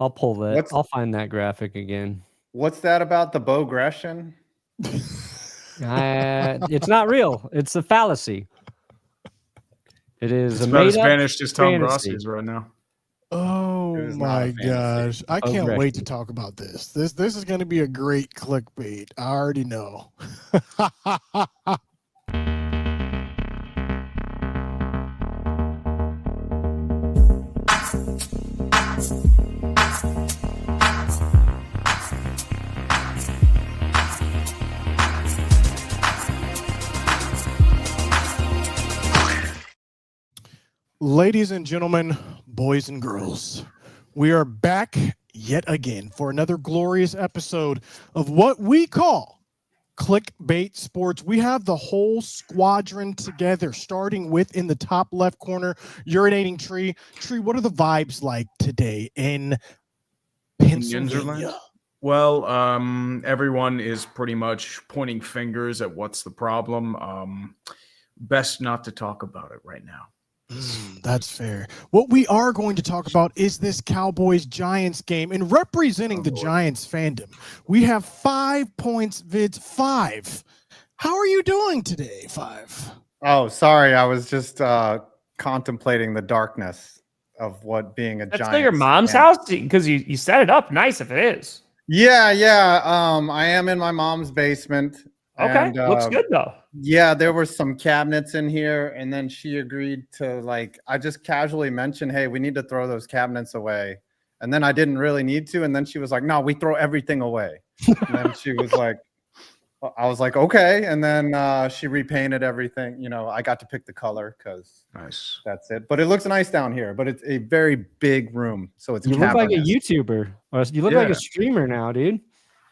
I'll pull that. I'll find that graphic again. What's that about the Bogression? It's not real. It's a fallacy. It is it's a about as made-up vanished as Tom fantasy. Grossi is right now. Oh my gosh. I can't wait to talk about this. This is going to be a great clickbait. I already know. Ladies and gentlemen, boys and girls, we are back yet again for another glorious episode of what we call Clickbait Sports. We have the whole squadron together, starting with in the top left corner, urinating Tree. Tree, what are the vibes like today in Pennsylvania? Well, everyone is pretty much pointing fingers at what's the problem. Best not to talk about it right now. That's fair. What we are going to talk about is this Cowboys-Giants game. And representing the Giants fandom, we have 5 points, Vids. 5. How are you doing today, 5? Oh, sorry. I was just contemplating the darkness of what being a Giants. That's still your mom's house? Because you set it up nice if it is. Yeah. I am in my mom's basement. Okay, and, looks good though. Yeah, there were some cabinets in here, and then she agreed to, I just casually mentioned, hey, we need to throw those cabinets away. And then I didn't really need to, and then she was like, no, we throw everything away. And then she was like, I was like, okay. And then she repainted everything. You know, I got to pick the color because that's it. But it looks nice down here, but it's a very big room. So it's You look like a YouTuber. Or you look like a streamer now, dude.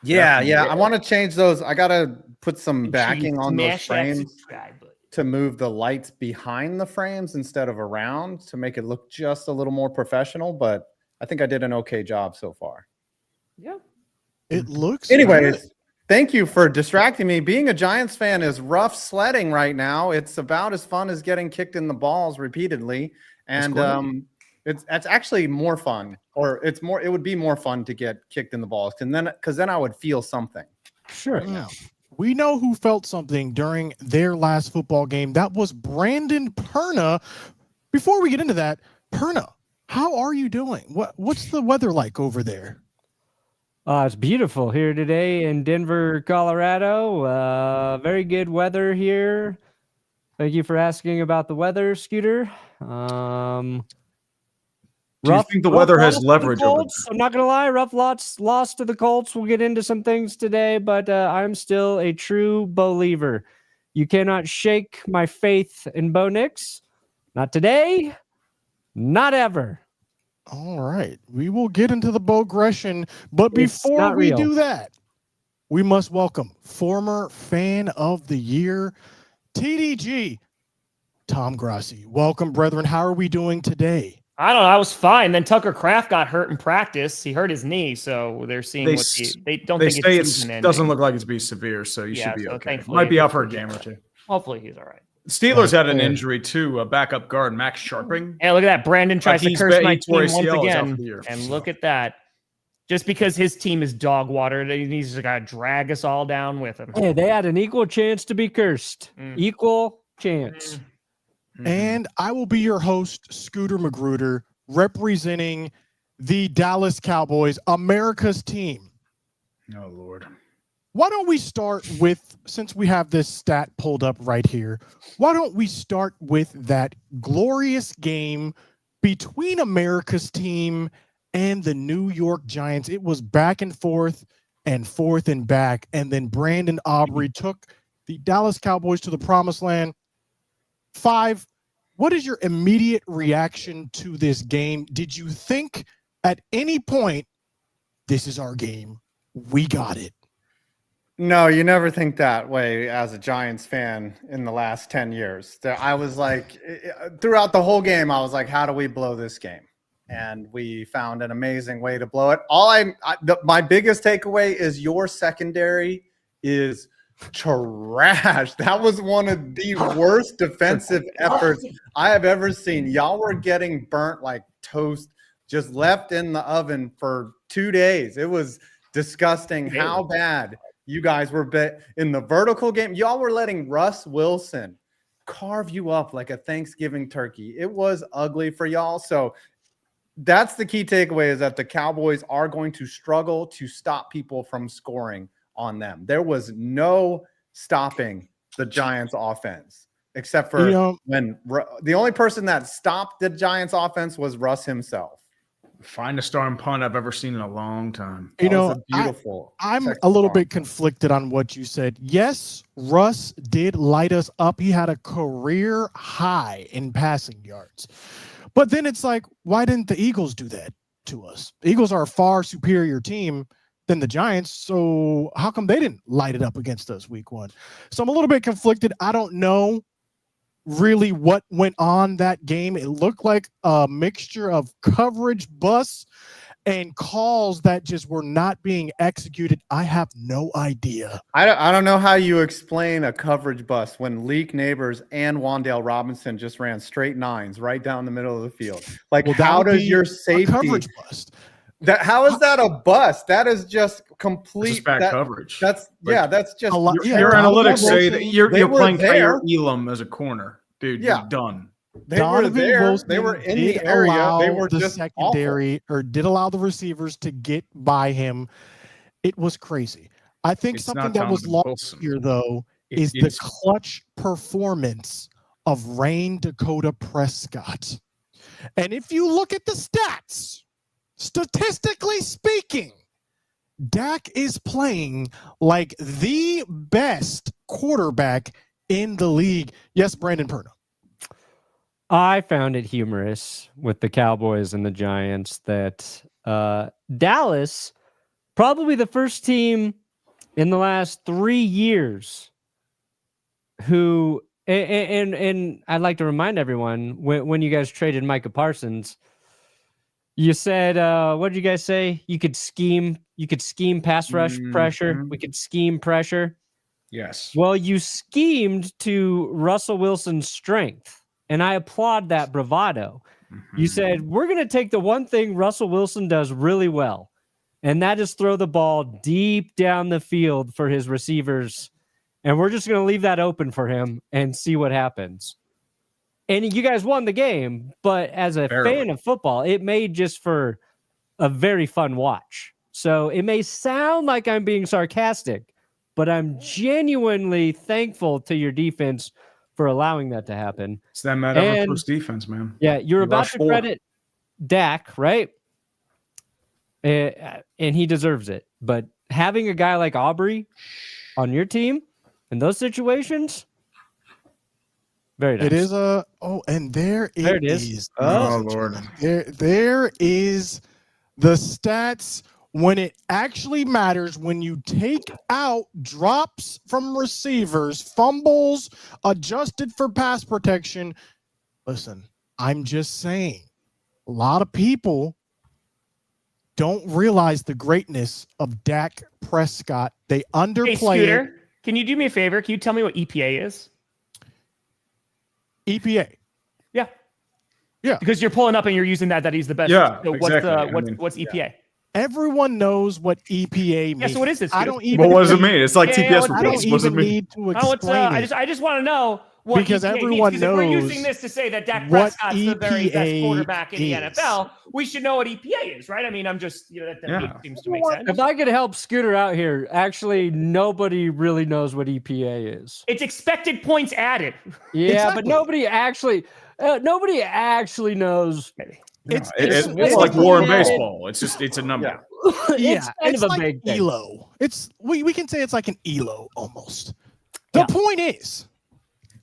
Yeah. I want to change those. I got to put some backing on those frames to move the lights behind the frames instead of around to make it look just a little more professional. But I think I did an okay job so far. Yeah. It looks Anyways, good. Thank you for distracting me. Being a Giants fan is rough sledding right now. It's about as fun as getting kicked in the balls repeatedly. And it's actually more fun, or it would be more fun to get kicked in the balls, because then I would feel something. Sure. Right now. We know who felt something during their last football game. That was Brandon Perna. Before we get into that, Perna, how are you doing? What's the weather like over there? It's beautiful here today in Denver, Colorado. Very good weather here. Thank you for asking about the weather, Scooter. Do you think the weather has leverage over Colts? I'm not going to lie. Rough loss to the Colts. We'll get into some things today, but I'm still a true believer. You cannot shake my faith in Bo Nix. Not today. Not ever. All right. We will get into the Bogression, but before we do that, we must welcome former fan of the year, TDG, Tom Grossi. Welcome, brethren. How are we doing today? I don't know. I was fine. Then Tucker Kraft got hurt in practice. He hurt his knee, so they're seeing they don't think it doesn't look like it's be severe, so you should be okay. Might be out for a game or two. Hopefully he's all right. Steelers had an injury too. A backup guard, Max Sharping. And look at that. Brandon tries to curse my team once again. And look at that. Just because his team is dog water, he's got to drag us all down with him. Yeah, they had an equal chance to be cursed. Equal chance. And I will be your host, Scooter Magruder, representing the Dallas Cowboys, America's team. Oh, Lord. Why don't we start with, since we have this stat pulled up right here, why don't we start with that glorious game between America's team and the New York Giants? It was back and forth and back, and then Brandon Aubrey took the Dallas Cowboys to the promised land. 5, what is your immediate reaction to this game? Did you think at any point, this is our game, we got it? No, you never think that way as a Giants fan in the last 10 years. I was like, throughout the whole game, I was like, how do we blow this game? And we found an amazing way to blow it. My biggest takeaway is your secondary is trash. That was one of the worst defensive efforts I have ever seen. Y'all were getting burnt like toast just left in the oven for 2 days. It was disgusting how bad you guys were in the vertical game. Y'all were letting Russ Wilson carve you up like a Thanksgiving turkey. It was ugly for y'all. So that's the key takeaway, is that the Cowboys are going to struggle to stop people from scoring on them. There was no stopping the Giants offense, except for when the only person that stopped the Giants offense was Russ himself. Finest arm punt I've ever seen in a long time. Beautiful. I'm a little bit conflicted on what you said. Yes, Russ did light us up. He had a career high in passing yards. But then it's like, why didn't the Eagles do that to us? The Eagles are a far superior team than the Giants. So how come they didn't light it up against us week 1? So I'm a little bit conflicted. I don't know really what went on that game. It looked like a mixture of coverage busts and calls that just were not being executed. I have no idea. I don't know how you explain a coverage bust when Leak Neighbors and Wan'Dale Robinson just ran straight 9s right down the middle of the field. Like, how does your safety coverage bust? How is that a bust? That is just complete bad coverage. That's that's just your analytics say that you're playing Kyle Elam as a corner, dude. You're done. They were there. They were in the area. They were the just secondary awful. Or did allow the receivers to get by him. It was crazy. I think something that was lost here, though, is the clutch performance of Rain Dakota Prescott. And if you look at the stats, statistically speaking, Dak is playing like the best quarterback in the league. Yes, Brandon Perna. I found it humorous with the Cowboys and the Giants that Dallas, probably the first team in the last 3 years who, and I'd like to remind everyone, when you guys traded Micah Parsons, you said, what did you guys say? You could scheme pass rush pressure. We could scheme pressure. Yes. Well, you schemed to Russell Wilson's strength. And I applaud that bravado. You said, we're going to take the one thing Russell Wilson does really well, and that is throw the ball deep down the field for his receivers. And we're just going to leave that open for him and see what happens. And you guys won the game, but as a fan of football, it made just for a very fun watch. So it may sound like I'm being sarcastic, but I'm genuinely thankful to your defense for allowing that to happen. It's that Matt Everflu's defense, man. Yeah, you're about to credit Dak, right? And he deserves it. But having a guy like Aubrey on your team in those situations, very nice. It is and there it is. Oh Lord. There is the stats when it actually matters, when you take out drops from receivers, fumbles, adjusted for pass protection. Listen, I'm just saying, a lot of people don't realize the greatness of Dak Prescott. They underplay Hey, Scooter, can you do me a favor? Can you tell me what EPA is? EPA. Yeah. Yeah. Because you're pulling up and you're using that he's the best. Yeah, so exactly. What's EPA? Yeah. Everyone knows what EPA means. Yeah, so what is this? I don't even. But what does it mean? It's like TPS. I don't even need to explain it. I just want to know what because EPA everyone means. knows. If we're using this to say that Dak Prescott's the very best quarterback in the NFL, we should know what EPA is, right? I mean, I'm just that seems to make sense. If I could help Scooter out here, actually, nobody really knows what EPA is. It's expected points added. Yeah, exactly. But nobody actually knows. Maybe. It's like war in baseball. It's a number. Yeah. It's kind of a like big thing. ELO. We can say it's like an ELO almost. The point is,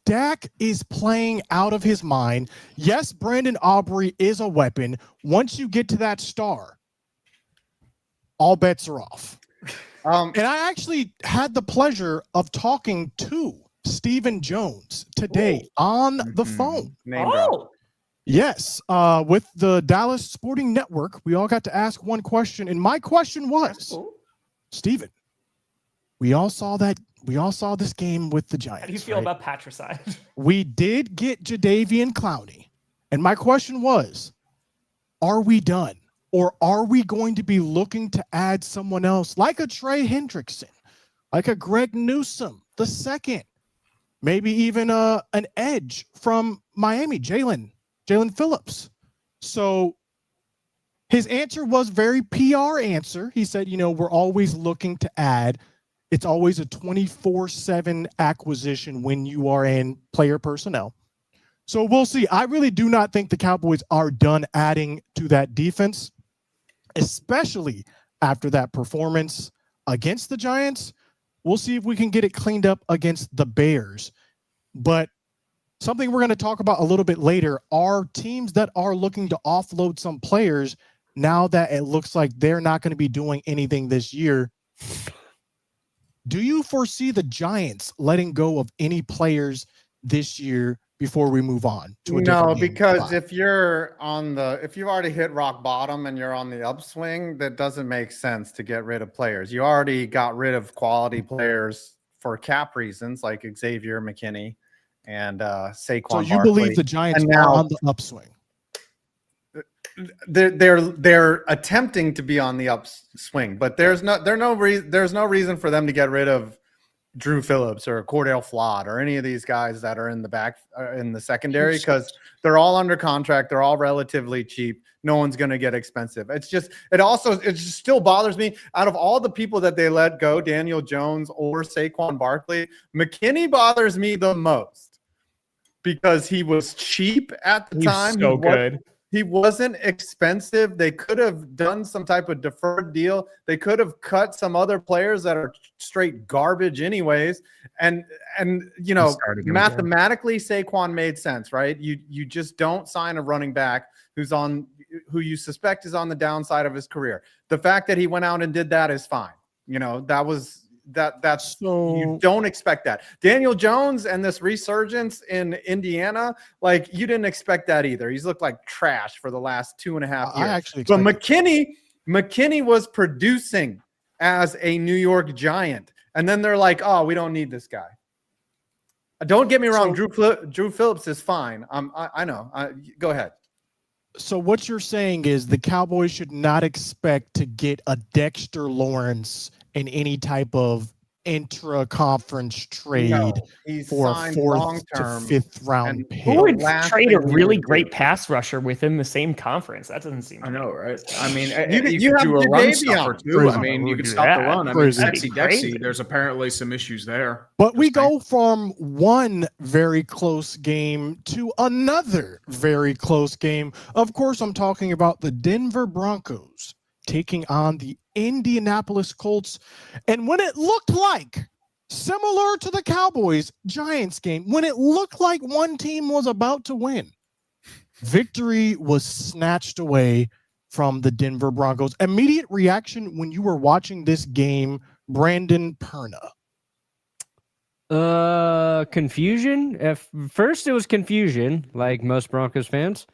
Dak is playing out of his mind. Yes, Brandon Aubrey is a weapon. Once you get to that star, all bets are off. And I actually had the pleasure of talking to Stephen Jones today on the phone. Yes, with the Dallas Sporting Network, we all got to ask one question, and my question was, Stephen, we all saw this game with the Giants. How do you feel about patricide? We did get Jadeveon Clowney, and my question was, are we done? Or are we going to be looking to add someone else like a Trey Hendrickson, like a Greg Newsome the second, maybe even an edge from Miami, Jalen Phillips? So his answer was very PR answer. He said, we're always looking to add. It's always a 24/7 acquisition when you are in player personnel. So we'll see. I really do not think the Cowboys are done adding to that defense, especially after that performance against the Giants. We'll see if we can get it cleaned up against the Bears. But something we're going to talk about a little bit later are teams that are looking to offload some players now that it looks like they're not going to be doing anything this year. Do you foresee the Giants letting go of any players this year before we move on to a different game? Because if you've already hit rock bottom and you're on the upswing, that doesn't make sense to get rid of players. You already got rid of quality players for cap reasons, like Xavier McKinney and Saquon. So you believe the Giants are on the upswing? They're attempting to be on the upswing, but there's no reason for them to get rid of Drew Phillips or Cordell Flott or any of these guys that are in the back in the secondary, because they're all under contract. They're all relatively cheap. No one's going to get expensive. It just still bothers me. Out of all the people that they let go, Daniel Jones or Saquon Barkley, McKinney bothers me the most because he was cheap at the time. So good. He wasn't expensive. They could have done some type of deferred deal. They could have cut some other players that are straight garbage anyways. And mathematically, Saquon made sense, right? You just don't sign a running back who you suspect is on the downside of his career. The fact that he went out and did that is fine. You don't expect that. Daniel Jones and this resurgence in Indiana, like, you didn't expect that either. He's looked like trash for the last 2.5 years. But McKinney was producing as a New York Giant, and then they're like, "Oh, we don't need this guy." Don't get me wrong. Drew Phillips is fine. I know. Go ahead. So what you're saying is the Cowboys should not expect to get a Dexter Lawrence in any type of intra-conference trade for a 4th to 5th round pick. Who would trade a really great pass rusher within the same conference? That doesn't seem right. I know, right? I mean, you have do a your run baby stopper on. too. I mean, you can stop the run. I mean, Crazy. Dexy, there's apparently some issues there. But we go from one very close game to another very close game. Of course, I'm talking about the Denver Broncos taking on the Indianapolis Colts. And when it looked like, similar to the Cowboys-Giants game, when it looked like one team was about to win, victory was snatched away from the Denver Broncos. Immediate reaction when you were watching this game, Brandon Perna? Confusion. First, it was confusion, like most Broncos fans.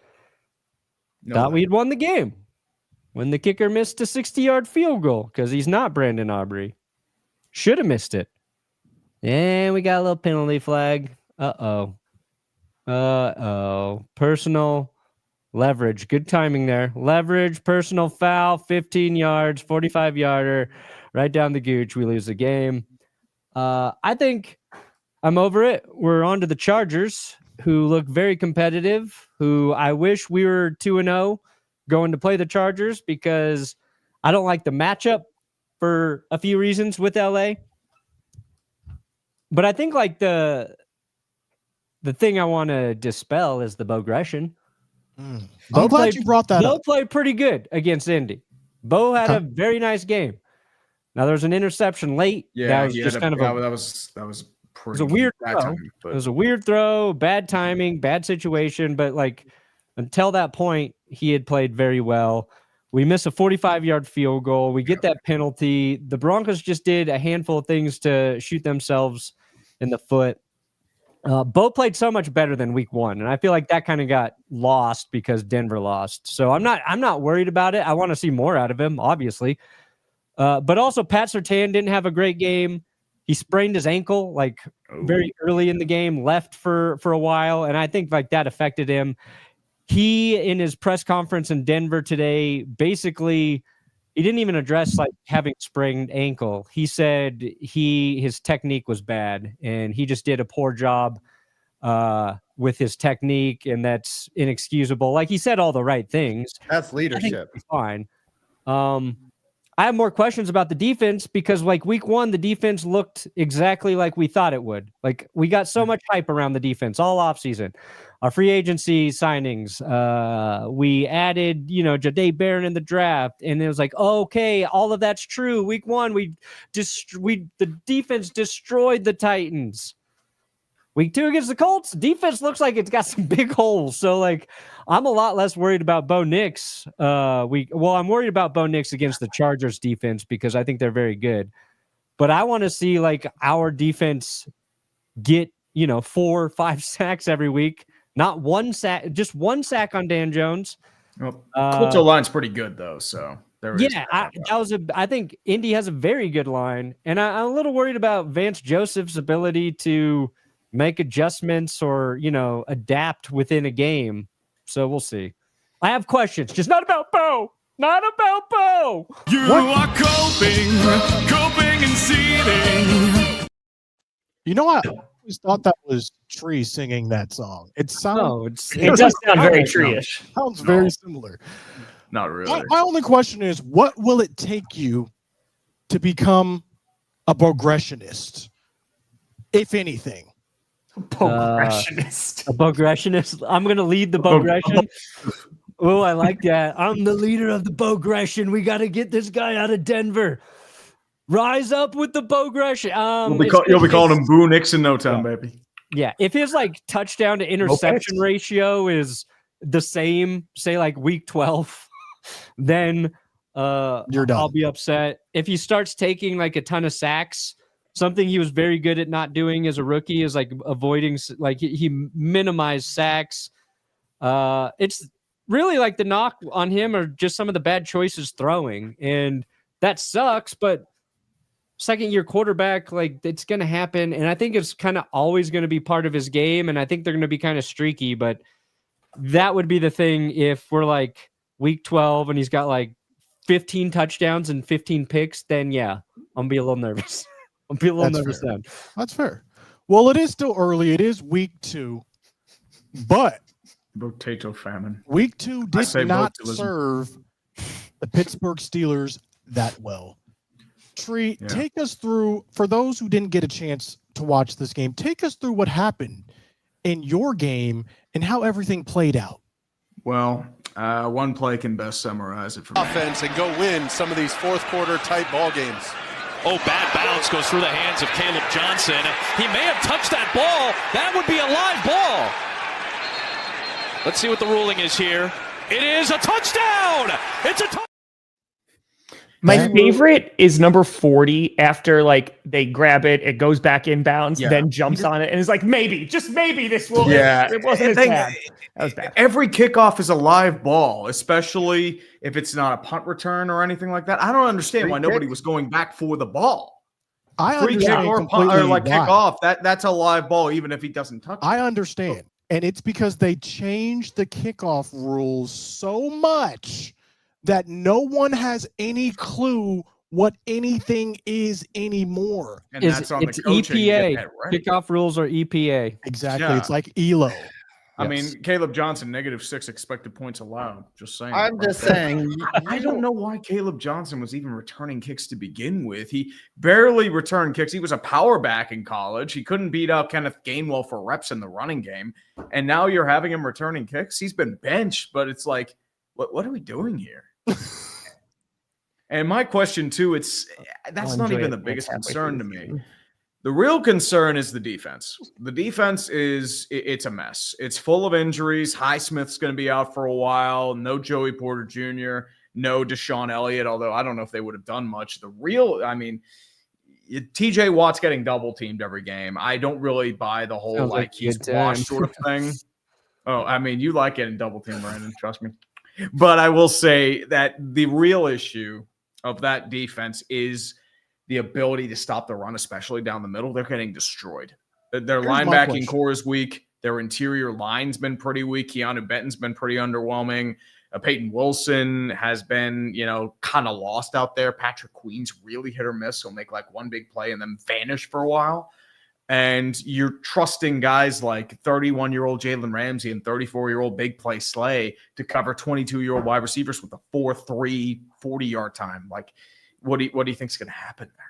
Thought we'd won the game when the kicker missed a 60-yard field goal because he's not Brandon Aubrey. Should have missed it. And we got a little penalty flag. Uh-oh. Personal leverage. Good timing there. Leverage, personal foul, 15 yards, 45-yarder, right down the gooch. We lose the game. I think I'm over it. We're on to the Chargers, who look very competitive, who I wish we were 2-0 going to play the Chargers, because I don't like the matchup for a few reasons with LA. But I think like the thing I want to dispel is the Bo-gression. I'm glad you brought that up. Bo played pretty good against Indy. Bo had a very nice game. Now there was an interception late. Yeah, that was just kind of that was pretty. It was a weird bad throw. timing, It was a weird throw, bad timing, bad situation. But like until that point, he had played very well. We miss a 45-yard field goal. We get that penalty. The Broncos just did a handful of things to shoot themselves in the foot. Bo played so much better than week 1, and I feel like that kind of got lost because Denver lost. So I'm not worried about it. I want to see more out of him, obviously. But also Pat Surtain didn't have a great game. He sprained his ankle very early in the game, left for a while, and I think like that affected him. he, in his press conference in Denver today, basically, he didn't even address like having sprained ankle. He said his technique was bad and he just did a poor job with his technique, and that's inexcusable. Like, he said all the right things. That's leadership. Fine. I have more questions about the defense because, like, week 1, the defense looked exactly like we thought it would. Like, we got so much hype around the defense all offseason. Our free agency signings, we added, Jahdae Barron in the draft, and it was like, okay, all of that's true. Week 1, the defense destroyed the Titans. Week 2 against the Colts, defense looks like it's got some big holes. So, like, I'm a lot less worried about Bo Nix. I'm worried about Bo Nix against the Chargers defense because I think they're very good. But I want to see, like, our defense get, 4 or 5 sacks every week. Not one sack, just one sack on Dan Jones. Well, Colts line's pretty good, though, so there is. Yeah, I think Indy has a very good line. And I'm a little worried about Vance Joseph's ability to make adjustments or, adapt within a game. So we'll see. I have questions, just not about Bo. Not about Bo. You are coping and seething. I always thought that was Tree singing that song. It does sound very Tree-ish. Sounds very similar. Not really. My only question is, what will it take you to become a progressionist, if anything? Progressionist. A progressionist. I'm going to lead the progression. Oh, I like that. I'm the leader of the progression. We got to get this guy out of Denver. Rise up with the progression. You'll be calling him Boo Nix in no time, baby. Yeah. If his touchdown to interception ratio is the same, say like week 12, then you're done. I'll be upset. If he starts taking like a ton of sacks, something he was very good at not doing as a rookie is like avoiding, like he minimized sacks. It's really like the knock on him are just some of the bad choices throwing, and that sucks. But second-year quarterback, like, it's going to happen, and I think it's kind of always going to be part of his game, and I think they're going to be kind of streaky. But that would be the thing if we're like week 12 and he's got like 15 touchdowns and 15 picks. Then yeah, I'm gonna be a little nervous. I'll be a little nervous then. That's fair. Well, it is still early. It is week 2, but potato famine. Week 2 did not serve the Pittsburgh Steelers that well. Tree, take us through, for those who didn't get a chance to watch this game, take us through what happened in your game and how everything played out. Well, one play can best summarize it for me. Offense and go win some of these fourth quarter type ball games. Oh, bad bounce goes through the hands of Caleb Johnson. He may have touched that ball. That would be a live ball. Let's see what the ruling is here. It is a touchdown. It's a touchdown. My favorite is number 40. After like they grab it, it goes back inbounds, then jumps on it, and it's like just maybe this will. Yeah, it wasn't as bad. That was bad. Every kickoff is a live ball, especially if it's not a punt return or anything like that. I don't understand why nobody was going back for the ball. Free kick or punt or like kickoff. That's a live ball, even if he doesn't touch it. I understand, and it's because they changed the kickoff rules so much that no one has any clue what anything is anymore. And that's on it's the coaching. EPA. Kickoff rules are EPA. Exactly. Yeah. It's like ELO. I mean, Caleb Johnson, -6 expected points allowed. Just saying. I'm just saying. I don't know why Caleb Johnson was even returning kicks to begin with. He barely returned kicks. He was a power back in college. He couldn't beat up Kenneth Gainwell for reps in the running game. And now you're having him returning kicks. He's been benched, but it's like, what are we doing here? And my question too, that's not even the biggest concern to me. The real concern is the defense. The defense it's a mess. It's full of injuries. Highsmith's going to be out for a while. No Joey Porter Jr., no Deshaun Elliott, although I don't know if they would have done much. TJ Watt's getting double teamed every game. I don't really buy the whole he's washed sort of thing. Oh, I mean, you like getting double teamed, Brandon, trust me. But I will say that the real issue of that defense is the ability to stop the run, especially down the middle. They're getting destroyed. Their linebacking core is weak. Their interior line's been pretty weak. Keanu Benton's been pretty underwhelming. Peyton Wilson has been, kind of lost out there. Patrick Queen's really hit or miss. He'll make like one big play and then vanish for a while. And you're trusting guys like 31-year-old Jalen Ramsey and 34-year-old big play Slay to cover 22-year-old wide receivers with a 4.3 40-yard time. Like, what do you think is going to happen there?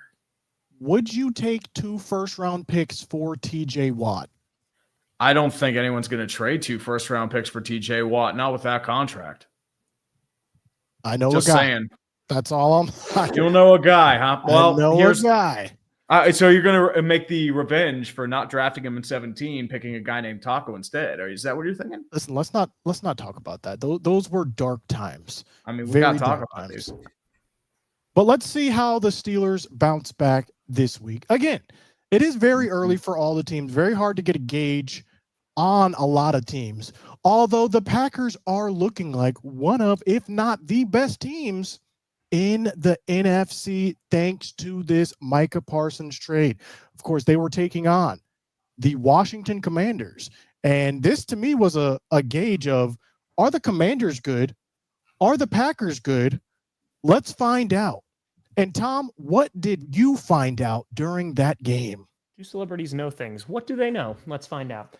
Would you take 2 first-round picks for TJ Watt? I don't think anyone's going to trade 2 first-round picks for TJ Watt, not with that contract. I know Just a guy. saying. That's all You'll know a guy, huh? Well, I know a guy. So you're going to make the revenge for not drafting him in 17, picking a guy named Taco instead, or is that what you're thinking? Listen, let's not talk about that. Those were dark times. I mean, we got to talk about times. these. But let's see how the Steelers bounce back this week. Again, it is very early for all the teams. Very hard to get a gauge on a lot of teams. Although the Packers are looking like one of, if not the best teams in the NFC, thanks to this Micah Parsons trade. Of course, they were taking on the Washington Commanders. And this, to me, was a gauge of, are the Commanders good? Are the Packers good? Let's find out. And Tom, what did you find out during that game? Do celebrities know things? What do they know? Let's find out.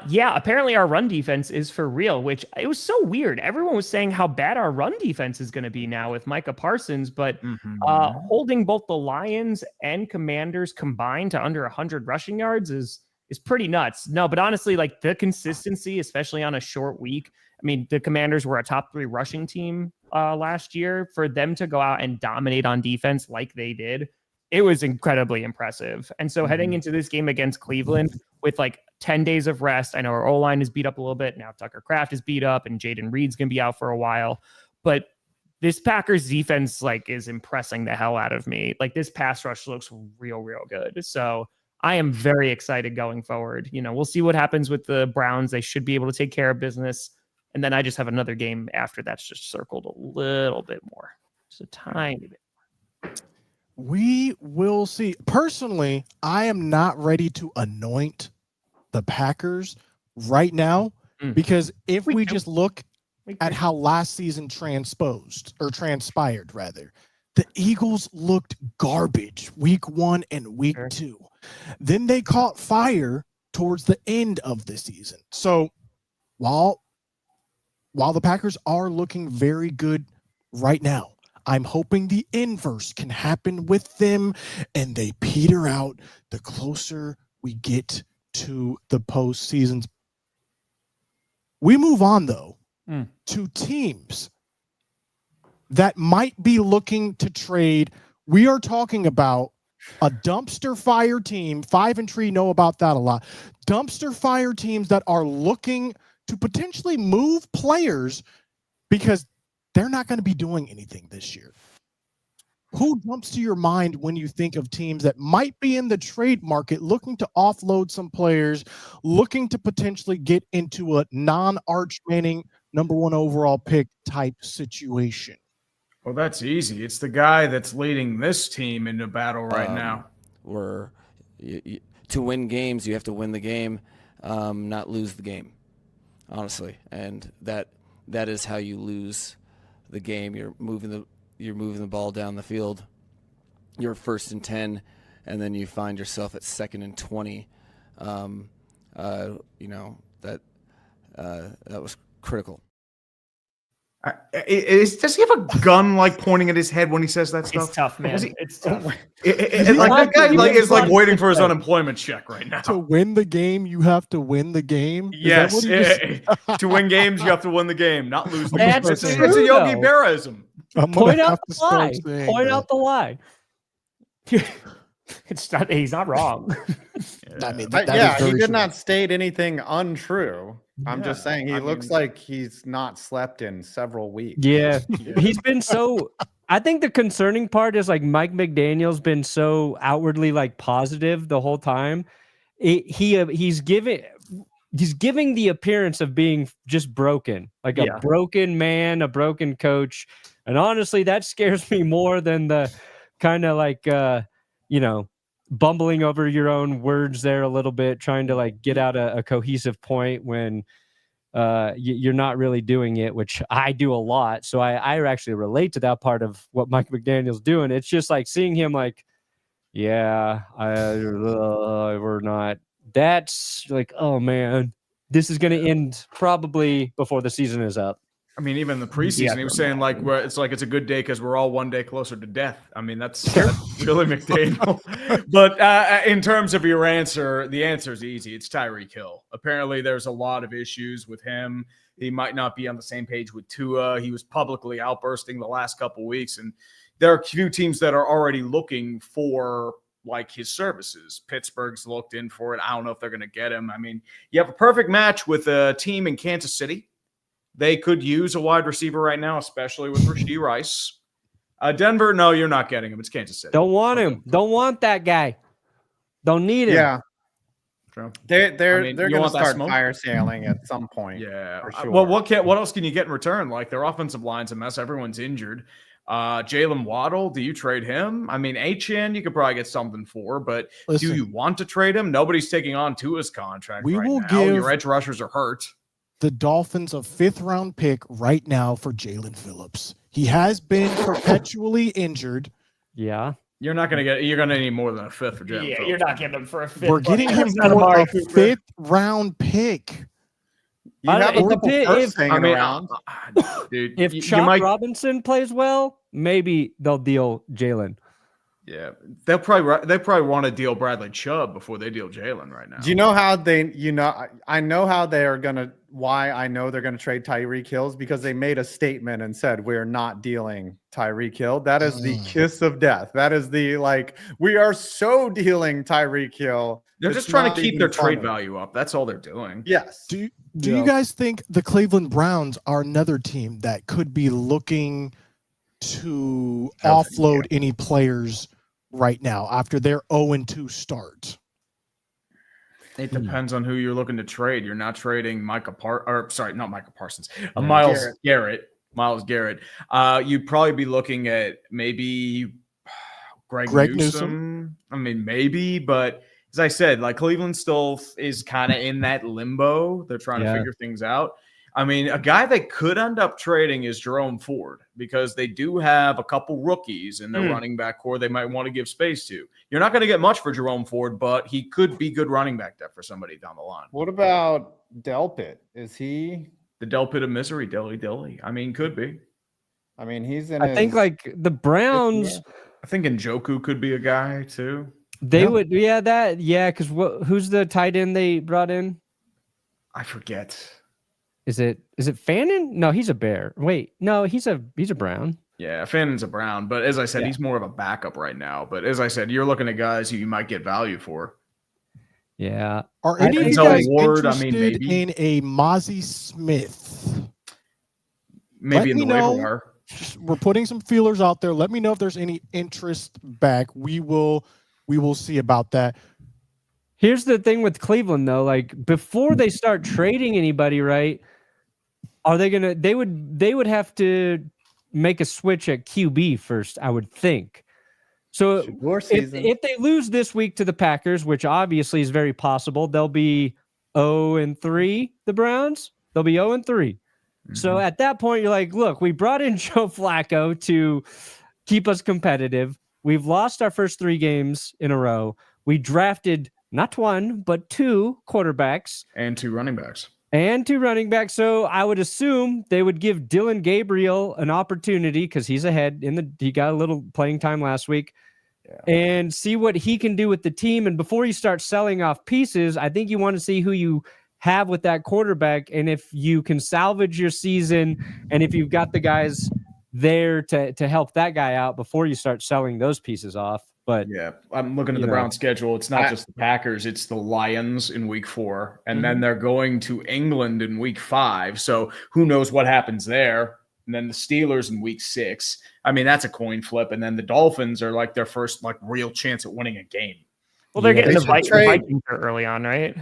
Yeah, apparently our run defense is for real, which it was so weird. Everyone was saying how bad our run defense is going to be now with Micah Parsons, but holding both the Lions and Commanders combined to under 100 rushing yards is pretty nuts. No, but honestly, like the consistency, especially on a short week. I mean, the Commanders were a top 3 rushing team last year. For them to go out and dominate on defense like they did, it was incredibly impressive. And so heading into this game against Cleveland with like 10 days of rest, I know our O-line is beat up a little bit. Now Tucker Kraft is beat up and Jaden Reed's going to be out for a while. But this Packers defense is impressing the hell out of me. Like this pass rush looks real good. So I am very excited going forward. We'll see what happens with the Browns. They should be able to take care of business. And then I just have another game after that's just circled a little bit more. Just a tiny bit more. We will see. Personally, I am not ready to anoint the Packers right now because if we just look at how last season transpired, the Eagles looked garbage week 1 and week 2. Then they caught fire towards the end of the season. So while the Packers are looking very good right now, I'm hoping the inverse can happen with them and they peter out the closer we get to the postseasons. We move on, though, to teams that might be looking to trade. We are talking about a dumpster fire team. 5 and 3 know about that a lot. Dumpster fire teams that are looking to potentially move players because they're not going to be doing anything this year. Who jumps to your mind when you think of teams that might be in the trade market looking to offload some players, looking to potentially get into a non-Arch Manning number 1 overall pick type situation? Well, that's easy. It's the guy that's leading this team into battle right now. To win games, you have to win the game, not lose the game, honestly. And that is how you lose the game. You're moving the ball down the field. You're 1st and 10, and then you find yourself at 2nd and 20. That was critical. Does he have a gun pointing at his head when he says that stuff? It's tough, man. It's tough. That guy is waiting for his unemployment check right now. To win the game, you have to win the game. Yes, to win games, you have to win the game, not lose the game. That's It's true, a Yogi though. Berraism. Point out the lie. Point out the lie. It's not. He's not wrong. I mean, he did not state anything untrue. I'm just saying he looks like he's not slept in several weeks. Yeah. He's been so. I think the concerning part is Mike McDaniel's been so outwardly positive the whole time. He's giving the appearance of being just broken, a broken man, a broken coach, and honestly, that scares me more than the kind of bumbling over your own words there a little bit, trying to like get out a cohesive point when you're not really doing it, which I do a lot. So I actually relate to that part of what Mike McDaniel's doing. It's just like seeing him like, yeah, we're not. That's like, oh man, this is going to end probably before the season is up. I mean, even the preseason, he was saying like, it's a good day because we're all one day closer to death. I mean, that's Billy McDaniel. But in terms of your answer, the answer is easy. It's Tyreek Hill. Apparently, there's a lot of issues with him. He might not be on the same page with Tua. He was publicly outbursting the last couple of weeks, and there are a few teams that are already looking for like his services. Pittsburgh's looked in for it. I don't know if they're going to get him. I mean, you have a perfect match with a team in Kansas City. They could use a wide receiver right now, especially with Rashee Rice. Denver, no, you're not getting him. It's Kansas City. Don't want him. Don't want that guy. Don't need him. Yeah. True. They're going to start fire sailing at some point. Yeah. For sure. Well, what else can you get in return? Like, their offensive line's a mess. Everyone's injured. Jalen Waddle, do you trade him? I mean, Achane, you could probably get something for, but do you want to trade him? Nobody's taking on Tua's contract right now. Your edge rushers are hurt. The Dolphins a 5th-round pick right now for Jalen Phillips. He has been perpetually injured. Yeah. You're not going to get – you're going to need more than a 5th for Jalen Phillips. You're not getting him for a 5th. We're getting him for a 5th-round pick. You have a couple firsts hanging around. Dude, if Chop Robinson plays well, maybe they'll deal Jalen. Yeah, they'll probably want to deal Bradley Chubb before they deal Jalen right now. Do you know how I know how they are gonna. Why I know they're gonna trade Tyreek Hill because they made a statement and said we're not dealing Tyreek Hill. That is the kiss of death. That is the we are so dealing Tyreek Hill. They're just trying to keep their trade value up. That's all they're doing. Yes. Do you guys think the Cleveland Browns are another team that could be looking to offload any players right now after their 0-2 start? It depends on who you're looking to trade. You're not trading Miles Garrett. Myles Garrett. You'd probably be looking at maybe Greg Newsome. I mean, maybe, but as I said, like Cleveland still is kind of in that limbo. They're trying to figure things out. I mean, a guy that could end up trading is Jerome Ford because they do have a couple rookies in their running back core they might want to give space to. You're not going to get much for Jerome Ford, but he could be good running back depth for somebody down the line. What about Delpit? Is he the Delpit of misery? Dilly. I mean, could be. I mean, he's in. I think like the Browns. I think Njoku could be a guy too. They would, because who's the tight end they brought in? I forget. Is it Fannin? No, he's a Bear. Wait, no, he's a Brown. Yeah, Fannon's a Brown, but as I said, he's more of a backup right now. But as I said, you're looking at guys who you might get value for. Yeah. Are any of you guys interested in a Mozzie Smith? Maybe in the waiver wire. We're putting some feelers out there. Let me know if there's any interest back. We will see about that. Here's the thing with Cleveland, though. Like before they start trading anybody, right? Are they gonna? They would have to make a switch at QB first, I would think. So if they lose this week to the Packers, which obviously is very possible, they'll be 0-3. The Browns, they'll be 0-3. Mm-hmm. So at that point, you're like, look, we brought in Joe Flacco to keep us competitive. We've lost our first 3 games in a row. We drafted not 1, but 2 quarterbacks. And 2 running backs. So I would assume they would give Dylan Gabriel an opportunity because he's ahead he got a little playing time last week and see what he can do with the team. And before you start selling off pieces, I think you want to see who you have with that quarterback. And if you can salvage your season and if you've got the guys there to help that guy out before you start selling those pieces off. But yeah, I'm looking at the Browns schedule. It's not just the Packers, it's the Lions in week 4. And then they're going to England in week 5. So who knows what happens there. And then the Steelers in week 6. I mean, that's a coin flip. And then the Dolphins are like their first real chance at winning a game. Well, they're getting the Vikings early on, right?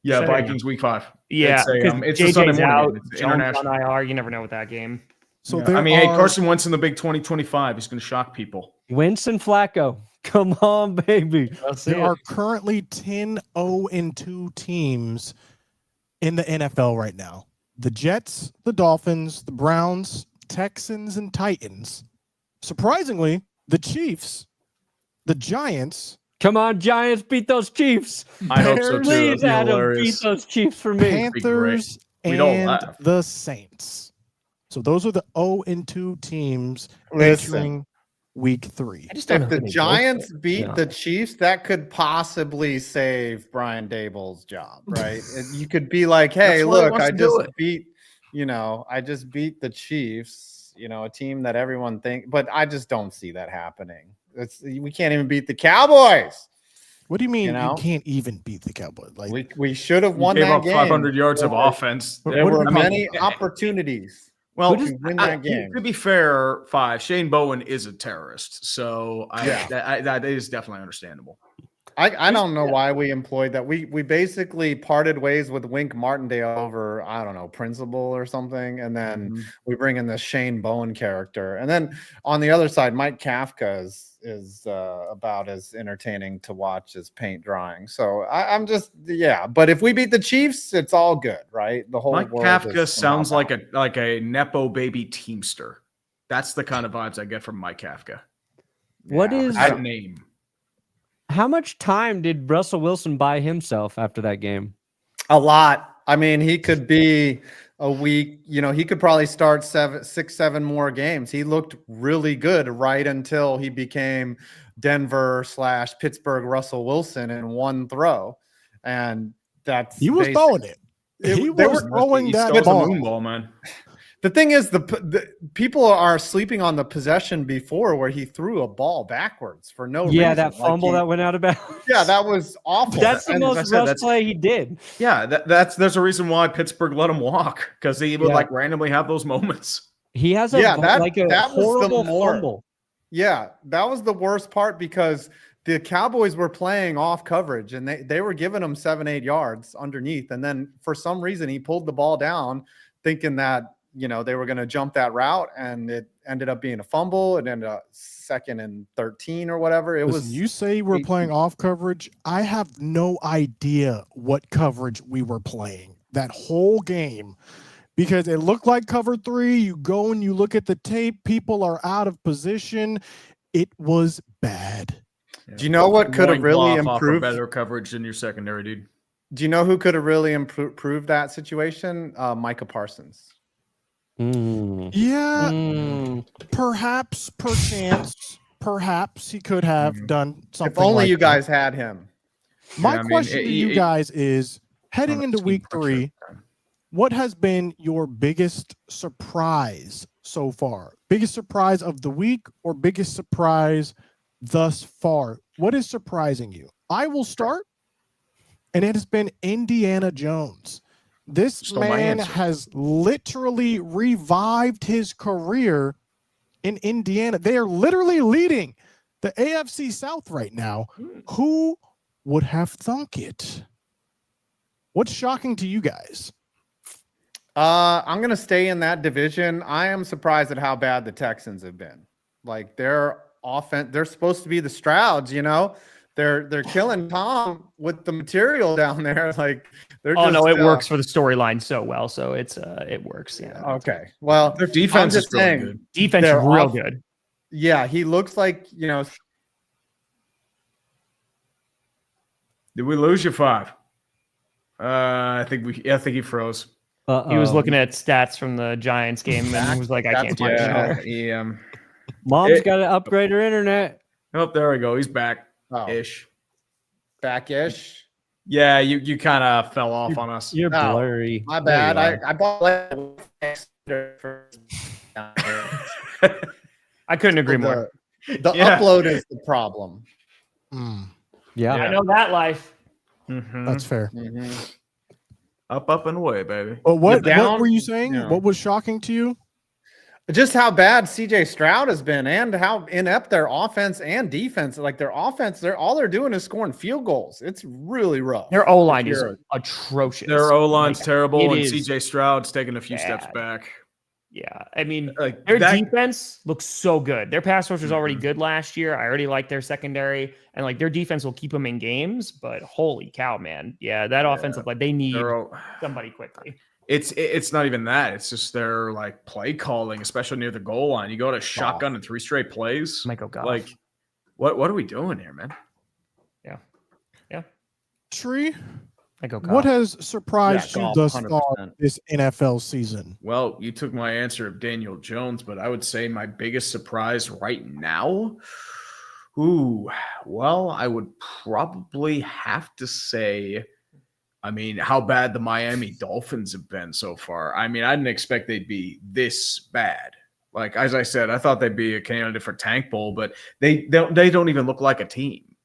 Yeah, so, Vikings week 5. Yeah, it's a Sunday morning out, game. It's international. On IR. You never know with that game. So Carson Wentz in the big 2025. He's going to shock people. Wentz and Flacco. Come on, baby. There are currently 10-0-2 teams in the NFL right now. The Jets, the Dolphins, the Browns, Texans, and Titans. Surprisingly, the Chiefs, the Giants. Come on, Giants, beat those Chiefs. I hope so too. Please, That'd be Adam, hilarious. beat those Chiefs for me. Panthers, We'd all and laugh. the Saints. So those are the 0-2 teams Listen. entering week 3. I just don't know If who the they both Giants play. beat Yeah. the Chiefs, that could possibly save Brian Daboll's job, right? You could be like, "Hey, That's why he look, wants I to do just it." beat, I just beat the Chiefs, a team that everyone but I just don't see that happening. We can't even beat the Cowboys. What do you mean You know? you can't even beat the Cowboys? Like We should have won Gave that up game. 500 yards of offense. There What were about- many opportunities. Well, to win that game. to be fair, Shane Bowen is a terrorist, so that is definitely understandable. I don't know why we employed that. We basically parted ways with Wink Martindale over, I don't know, principle or something. And then we bring in the Shane Bowen character. And then on the other side, Mike Kafka is about as entertaining to watch as paint drying. So I'm just, but if we beat the Chiefs, it's all good, right? The whole Mike world Kafka is sounds somehow like a Nepo baby teamster. That's the kind of vibes I get from Mike Kafka. What is That name? how much time did Russell Wilson buy himself after that game? a lot. I mean, he could be a week, he could probably start 6, 7 more games. He looked really good right until he became Denver/Pittsburgh Russell Wilson in one throw. And he was throwing it. He was throwing that ball. Moonball, man. The thing is, the people are sleeping on the possession before where he threw a ball backwards for no reason. Yeah, that fumble that went out of bounds. Yeah, that was awful. That's the And most as I said, rush play he did. Yeah, there's a reason why Pittsburgh let him walk, because he would like randomly have those moments. He has that was horrible the more. fumble. Yeah, that was the worst part because the Cowboys were playing off coverage and they were giving him 7, 8 yards underneath. And then for some reason he pulled the ball down thinking that, they were going to jump that route, and it ended up being a fumble. It ended up 2nd and 13 or whatever. You say we're playing off coverage. I have no idea what coverage we were playing that whole game, because it looked like cover 3. You go and you look at the tape. People are out of position. It was bad. Do you know what could have really improved? Better coverage than your secondary, dude. Do you know who could have really improved that situation? Micah Parsons. Yeah, perhaps, perhaps he could have done something. If only like you that. guys had him. My question to you guys is, heading into week 3, what has been your biggest surprise so far? Biggest surprise of the week or biggest surprise thus far? What is surprising you? I will start, and it has been Indiana Jones. This man has literally revived his career in Indiana. They are literally leading the AFC South right now. Who would have thunk it? What's shocking to you guys? I'm going to stay in that division. I am surprised at how bad the Texans have been. Like, their offense, they're supposed to be the Strouds, They're killing Tom with the material down there. Like, they're it works for the storyline so well. So it's it works. Yeah. Okay. Well, their defense is really good. Defense is real good. Yeah, he looks like, Did we lose you 5? I think he froze. He was looking at stats from the Giants game and he was like, I can't do it. Mom's got to upgrade her internet. Oh, there we go. He's back. Oh. Ish. Back-ish. Yeah, you kind of fell off on us. You're blurry. My bad. I bought I couldn't agree more. The upload is the problem. Yeah. I know that life. That's fair. Up and away, baby. But what were you saying? Yeah. What was shocking to you? Just how bad CJ Stroud has been and how inept their offense and defense. Like, their offense, all they're doing is scoring field goals. It's really rough. Their O-line is atrocious. Their O-line's terrible, and is CJ Stroud's taking a few steps back. Yeah, I mean, Like, their that- defense looks so good. Their pass rush was already good last year. I already like their secondary, and like their defense will keep them in games. But holy cow, man! Yeah, that offensive line, they need somebody quickly. It's not even that. It's just their like play calling, especially near the goal line. You go to shotgun and 3 straight plays. Michael Goff. Like, what are we doing here, man? Yeah. Tree, Michael Goff. what has surprised you Goff, thus 100%. far this NFL season? Well, you took my answer of Daniel Jones, but I would say my biggest surprise right now. Well, I would probably have to say, I mean, how bad the Miami Dolphins have been so far. I mean, I didn't expect they'd be this bad. Like, as I said, I thought they'd be a candidate for Tank Bowl, but they don't even look like a team.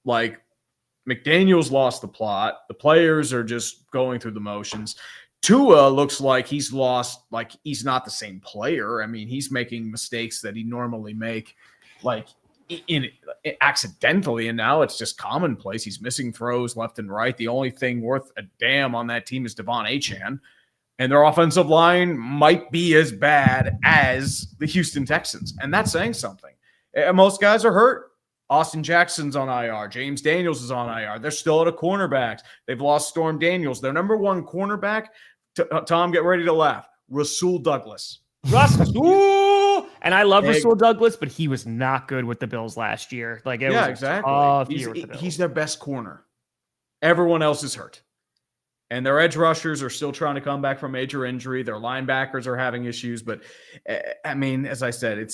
Like, McDaniels lost the plot. The players are just going through the motions. Tua looks like he's lost, like he's not the same player. I mean, he's making mistakes that he normally make, like in accidentally, and now it's just commonplace. He's missing throws left and right. The only thing worth a damn on that team is Devon Achane, and their offensive line might be as bad as the Houston Texans, and that's saying something. And most guys are hurt. Austin Jackson's on IR. James Daniels is on IR. They're still at a cornerbacks. They've lost Storm Daniels. Their number one cornerback, Tom, get ready to laugh, Rasul Douglas. Rasul! And I love Rasul Douglas, but he was not good with the Bills last year. Like, it was exactly. a tough year with the Bills. He's their best corner. Everyone else is hurt. And their edge rushers are still trying to come back from major injury. Their linebackers are having issues. But, I mean, as I said,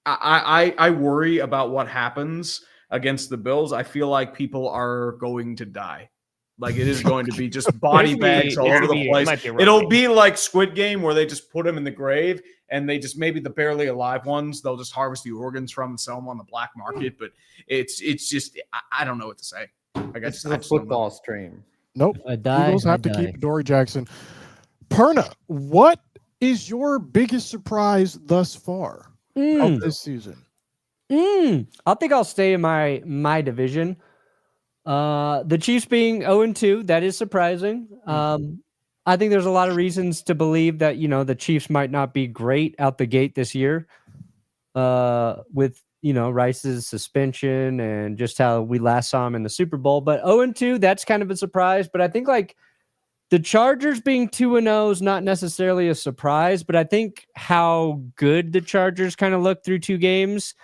I worry about what happens against the Bills. I feel like people are going to die. Like, it is going to be just body bags all over the place. It'll be like Squid Game, where they just put them in the grave, and they just, maybe the barely alive ones, they'll just harvest the organs from and sell them on the black market. But it's just, I don't know what to say. Like, It's a football stream. Nope. Eagles have to keep Dory Jackson. Perna, what is your biggest surprise thus far of this season? I think I'll stay in my division. The Chiefs being 0-2, that is surprising. I think there's a lot of reasons to believe that, the Chiefs might not be great out the gate this year, with, Rice's suspension and just how we last saw him in the Super Bowl. But 0-2, that's kind of a surprise. But I think, like, the Chargers being 2-0 is not necessarily a surprise, but I think how good the Chargers kind of look through 2 games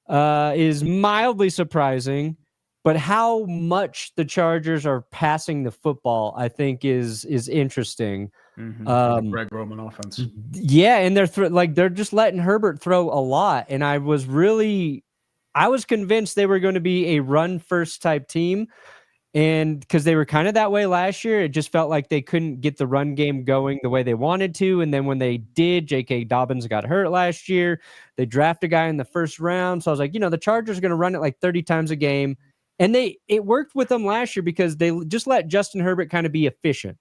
is mildly surprising. But how much the Chargers are passing the football, I think, is interesting. Greg Roman offense. Yeah, and they're just letting Herbert throw a lot. And I was convinced they were going to be a run first type team. And because they were kind of that way last year, it just felt like they couldn't get the run game going the way they wanted to. And then when they did, J.K. Dobbins got hurt last year. They drafted a guy in the first round. So I was like, the Chargers are going to run it like 30 times a game. And it worked with them last year because they just let Justin Herbert kind of be efficient.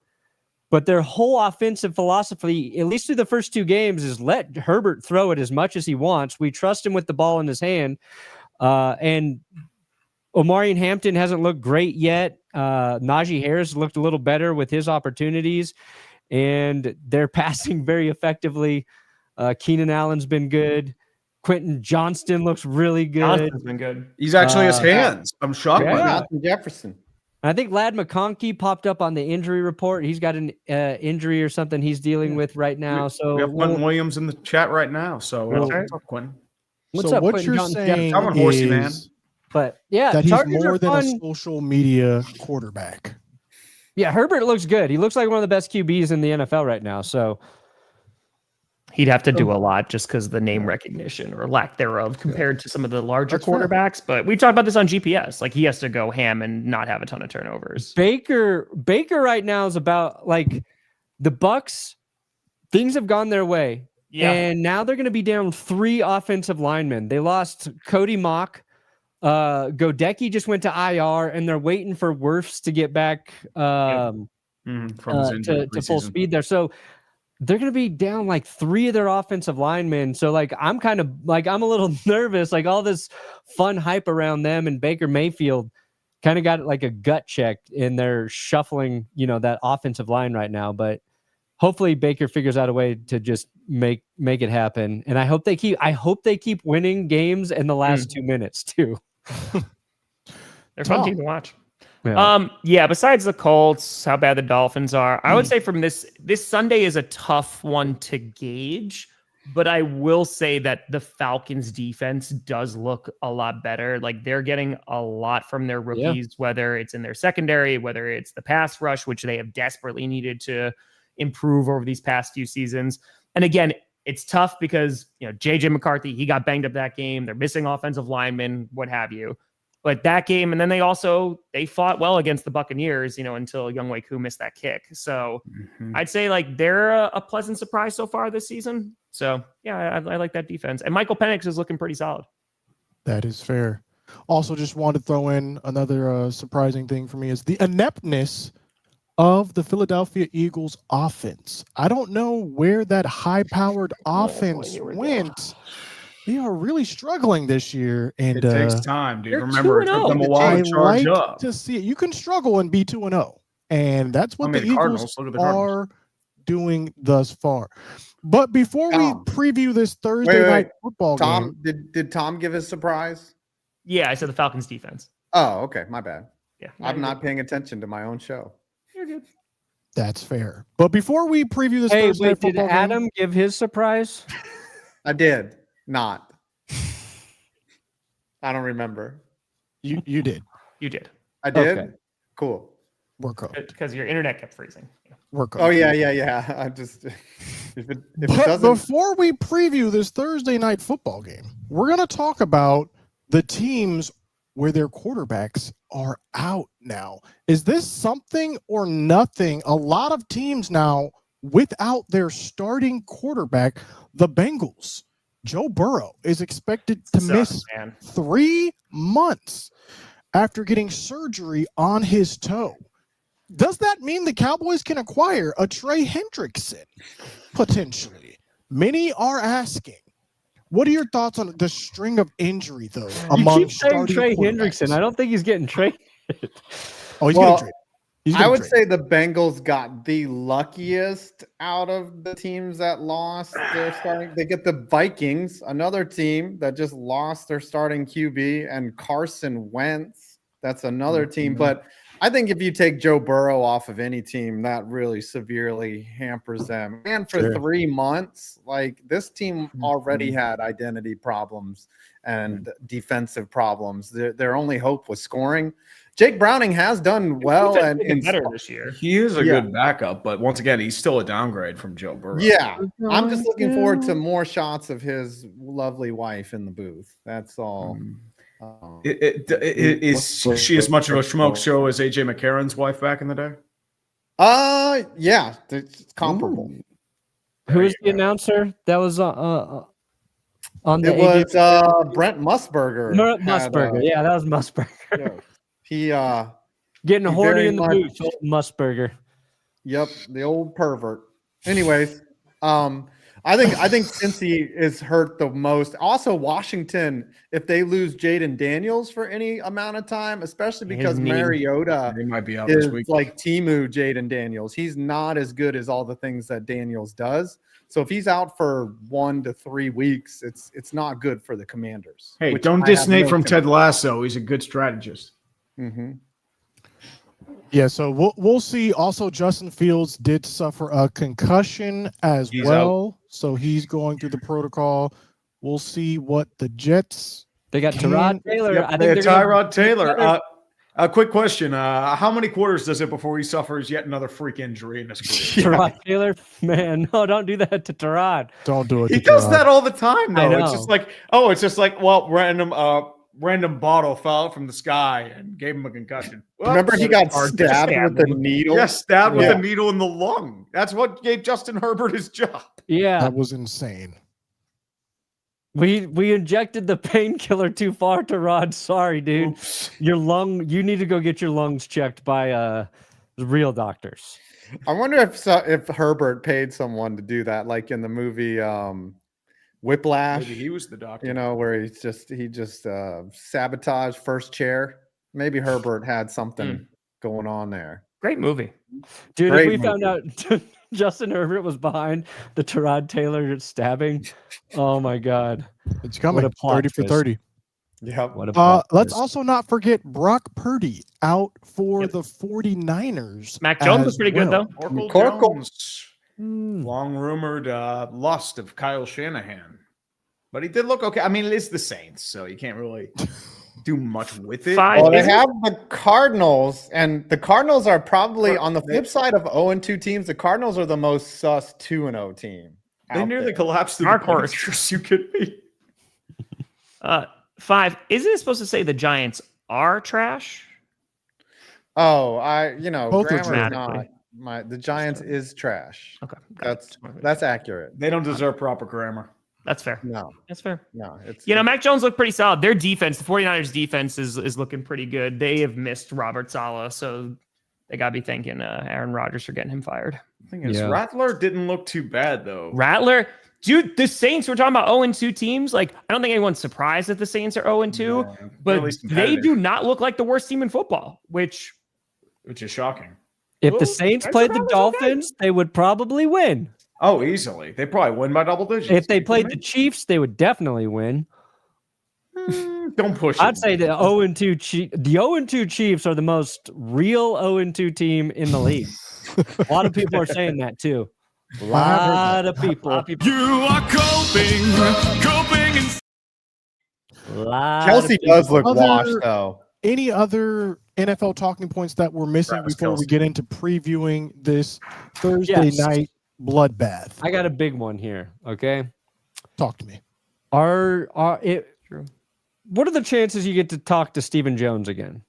But their whole offensive philosophy, at least through the first 2 games, is let Herbert throw it as much as he wants. We trust him with the ball in his hand. And Omarion Hampton hasn't looked great yet. Najee Harris looked a little better with his opportunities. And they're passing very effectively. Keenan Allen's been good. Quentin Johnston looks really good. Johnston's been good. He's actually his hands. I'm shocked by that. Jonathan Jefferson. I think Ladd McConkey popped up on the injury report. He's got an injury or something he's dealing with right now. So we have Quentin Williams in the chat right now. So what's up, Quentin? What's so up, what Quentin you're Johnston? saying Come on, horsey is man. But yeah, that he's Chargers more are than fun. a social media quarterback. Yeah, Herbert looks good. He looks like one of the best QBs in the NFL right now. So He'd have to do a lot just because the name recognition or lack thereof compared to some of the larger quarterbacks. But we talked about this on GPS. Like, he has to go ham and not have a ton of turnovers. Baker right now is about, like, the Bucks. Things have gone their way. Yeah. And now they're going to be down 3 offensive linemen. They lost Cody Mock. Godecki just went to IR, and they're waiting for Wirfs to get back From his injury to full speed there. So they're going to be down like 3 of their offensive linemen. So, like, I'm a little nervous. Like, all this fun hype around them and Baker Mayfield kind of got like a gut check, and they're shuffling, that offensive line right now. But hopefully Baker figures out a way to just make it happen. And I hope they keep winning games in the last 2 minutes too. They're a fun team to watch. Yeah. Besides the Colts, how bad the Dolphins are, I would say from this Sunday is a tough one to gauge, but I will say that the Falcons defense does look a lot better. Like they're getting a lot from their rookies, whether it's in their secondary, whether it's the pass rush, which they have desperately needed to improve over these past few seasons. And again, it's tough because, JJ McCarthy, he got banged up that game. They're missing offensive linemen, what have you. But that game, and then they fought well against the Buccaneers, until Younghoe Koo missed that kick. So I'd say like they're a pleasant surprise so far this season. So yeah, I like that defense. And Michael Penix is looking pretty solid. That is fair. Also, just wanted to throw in another surprising thing for me is the ineptness of the Philadelphia Eagles offense. I don't know where that high-powered offense went. They are really struggling this year, and it takes time, dude. they're Remember, it took them a while to charge up. To see it. You can struggle and be 2-0, and that's what the Eagles are doing thus far. But before we preview this Thursday night football game, did Tom give his surprise? Yeah, I said the Falcons defense. Oh, okay, my bad. Yeah, I'm not paying attention to my own show. You're good. That's fair. But before we preview this Thursday wait, did football Adam game, give his surprise? I did not. I don't remember. you did. You did. I did. Okay. Cool. We're cool. Because your internet kept freezing. We're cool. Oh yeah. I just if it But doesn't. before we preview this Thursday night football game, we're going to talk about the teams where their quarterbacks are out now. Is this something or nothing? A lot of teams now without their starting quarterback, the Bengals. Joe Burrow is expected to miss 3 months after getting surgery on his toe. Does that mean the Cowboys can acquire a Trey Hendrickson? Potentially. Many are asking. What are your thoughts on the string of injury, though? You keep saying Trey Hendrickson. I don't think he's getting traded. Oh, he's getting traded. I would say the Bengals got the luckiest out of the teams that lost their starting. They get the Vikings, another team that just lost their starting QB, and Carson Wentz. That's another team. But I think if you take Joe Burrow off of any team, that really severely hampers them. And for 3 months, like this team already had identity problems and defensive problems. Their only hope was scoring. Jake Browning has done well and better this year. He is a good backup, but once again, he's still a downgrade from Joe Burrow. Yeah, I'm just looking forward to more shots of his lovely wife in the booth. That's all. Is she as much of a smoke show as AJ McCarron's wife back in the day? Yeah, it's comparable. Who was the announcer that was on the? It was Brent Musburger. Musburger, yeah, that was Musburger. He getting horny in the booth, old Musburger. Yep, the old pervert. Anyways, I think Cincy is hurt the most. Also, Washington, if they lose Jaden Daniels for any amount of time, especially because Mariota might be out is this week. like Temu Jaden Daniels. He's not as good as all the things that Daniels does. So if he's out for 1 to 3 weeks, it's not good for the Commanders. Hey, don't diss Nate from Ted Lasso. He's a good strategist. Mm-hmm. Yeah, so we'll see. Also, Justin Fields did suffer a concussion as well, so he's going through the protocol. We'll see what the Jets. They got Tyrod Taylor. Yep, I think Tyrod Taylor. A quick question: how many quarters does it before he suffers yet another freak injury in his career? Tyrod Taylor, man, no, don't do that to Tyrod. Don't do it. He does that all the time, though. I know. It's just like, well, random bottle fell out from the sky and gave him a concussion. Well, remember he got stabbed with a needle? Yes, stabbed with a needle in the lung. That's what gave Justin Herbert his job. Yeah, that was insane. We injected the painkiller too far, Tyrod. Sorry, dude. Oops. You need to go get your lungs checked by real doctors. I wonder if Herbert paid someone to do that, like in the movie Whiplash. Maybe he was the doctor. You know, where he just sabotaged First Chair. Maybe Herbert had something going on there. Great movie. Dude, Great if we found out Justin Herbert was behind the Tyrod Taylor stabbing. Oh my God. It's coming. What a plot 30 for twist. 30. Yep. What a plot Let's twist. also not forget Brock Purdy out for the 49ers. Mac Jones was as pretty good, well. though. Oracle Jones, Hmm. long rumored lust of Kyle Shanahan, but he did look okay. I mean, it is the Saints, so you can't really do much with it. Five. Well, they Isn't- have the Cardinals, and the Cardinals are probably on the flip side of 0-2 teams. The Cardinals are the most sus 2-0 team. They out nearly there. collapsed the Dark horse. Panthers. You kidding me? 5. Isn't it supposed to say the Giants are trash? Oh, Both are grammar's dramatically. not the Giants is trash. Okay. got it. That's accurate. They don't deserve proper grammar. That's fair. No, That's fair. it's Mac Jones looked pretty solid. Their defense, the 49ers defense is looking pretty good. They have missed Robert Saleh, so they got to be thanking Aaron Rodgers for getting him fired. The thing is, Yeah. Rattler didn't look too bad though. Rattler, dude, the Saints, we're talking about 0-2 teams. Like, I don't think anyone's surprised that the Saints are 0-2, No, at but least they competitive, do not look like the worst team in football, which which is shocking. If Well, the Saints Saints played are the probably okay. Dolphins, they would probably win. Oh, easily. They probably win by double digits. If they You played the kidding Chiefs, they would definitely win. me? Don't push it. I'd say the 0-2 Chiefs are the most real 0-2 team in the league. A lot of people are saying that too. A lot of people. You are coping and Chelsea does look Other- washed though. Any other NFL talking points that we're missing Travis before we Kelce. get into previewing this Thursday Yes. night bloodbath? I got a big one here. Okay. Talk to me. What are the chances you get to talk to Stephen Jones again?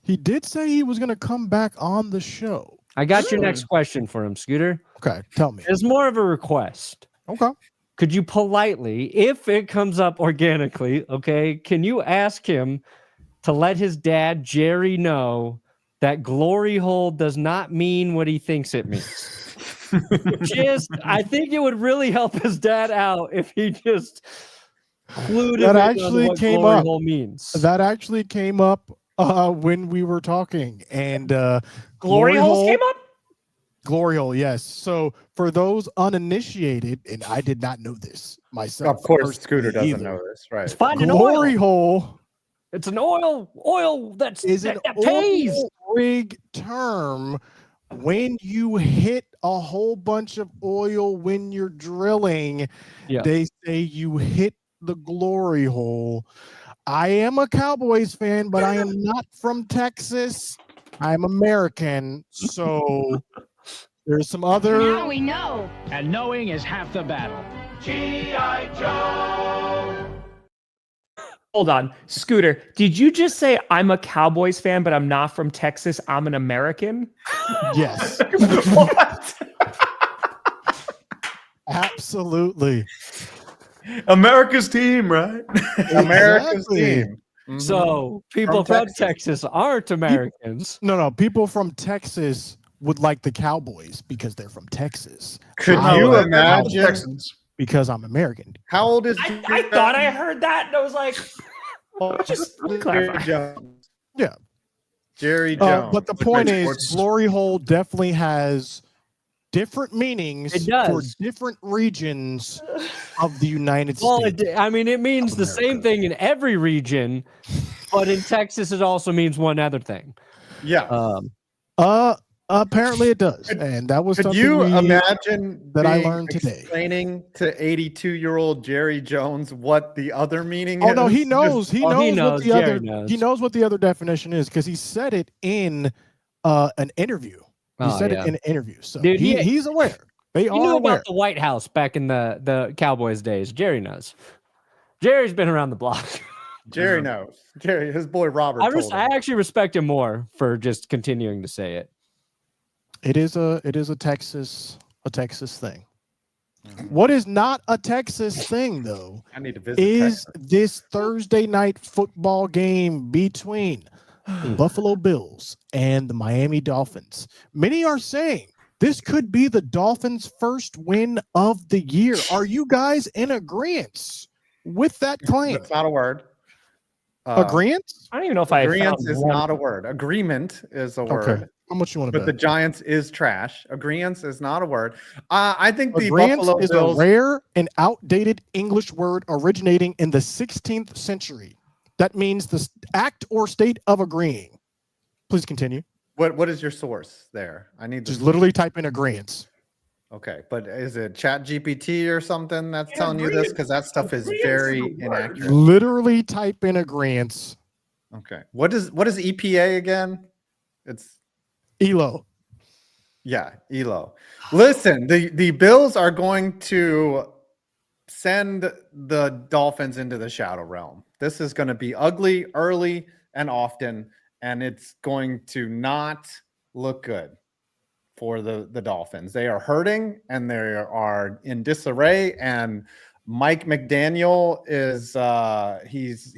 He did say he was going to come back on the show. I got your next question for him, Scooter. Okay, tell me. It's more of a request. Okay. Could you politely, if it comes up organically, okay, can you ask him to let his dad, Jerry, know that glory hole does not mean what he thinks it means? I think it would really help his dad out if he just clued him That in on actually what came glory up. hole means. That actually came up when we were talking. And glory holes came up? Glory hole, yes. So for those uninitiated, and I did not know this myself. Of course, personally Scooter doesn't either. know this, right? It's finding Glory oil. hole It's an oil that is pays. oil rig term when you hit a whole bunch of oil when you're drilling. Yeah. They say you hit the glory hole. I am a Cowboys fan, but I am not from Texas. I'm American, so there's some other. Now we know. And knowing is half the battle. Hold on. Scooter, did you just say I'm a Cowboys fan, but I'm not from Texas? I'm an American? Yes, What? absolutely. America's team, right? America's Exactly. team. So people From from Texas aren't Americans. No. People from Texas would like the Cowboys because they're from Texas. Could I you would- imagine? Texans. Because I'm American. How old is I thought I heard that, and I was like, just Jerry clarify. Jones? Yeah. Jerry Jones. But the Clickbait point is, Sports. glory hole definitely has different meanings It does. for different regions of the United Well, States. it means the same thing in every region, but in Texas, it also means one other thing. yeah. Apparently it does, and that was Could something you imagine that I being learned today. explaining to 82-year-old Jerry Jones what the other meaning Oh is? no, he knows. He Oh, knows he what knows. the Jerry other. knows. He knows what the other definition is because he said it in an interview. He Oh, said yeah. it in an interview, so Dude, he's aware. They You are knew aware. about the White House back in the Cowboys days. Jerry knows. Jerry's been around the block. Jerry knows. Jerry, his boy Robert. I told him. actually respect him more for just continuing to say it. It is a Texas thing. What is not a Texas thing though I need to visit. is Texas. this Thursday night football game between the Buffalo Bills and the Miami Dolphins. Many are saying this could be the Dolphins' first win of the year. Are you guys in agreement with that claim? That's not a word. Agreement? I don't even know if I Agreement found is one. not a word. Agreement is a word. How much you want to But bet? the Giants is trash. Agreeance is not a word. I think the Agreement Buffalo is Bills. a rare and outdated English word originating in the 16th century. That means the act or state of agreeing. Please continue. What is your source there? I need Just to literally type in agreement. Okay, but is it Chat GPT or something that's telling you this? Because that stuff is very inaccurate. Literally type in agreement. Okay. What is EPA again? It's ELO. yeah, ELO. Listen, the Bills are going to send the Dolphins into the shadow realm. This is going to be ugly early and often, and it's going to not look good for the Dolphins. They are hurting and they are in disarray, and Mike McDaniel is he's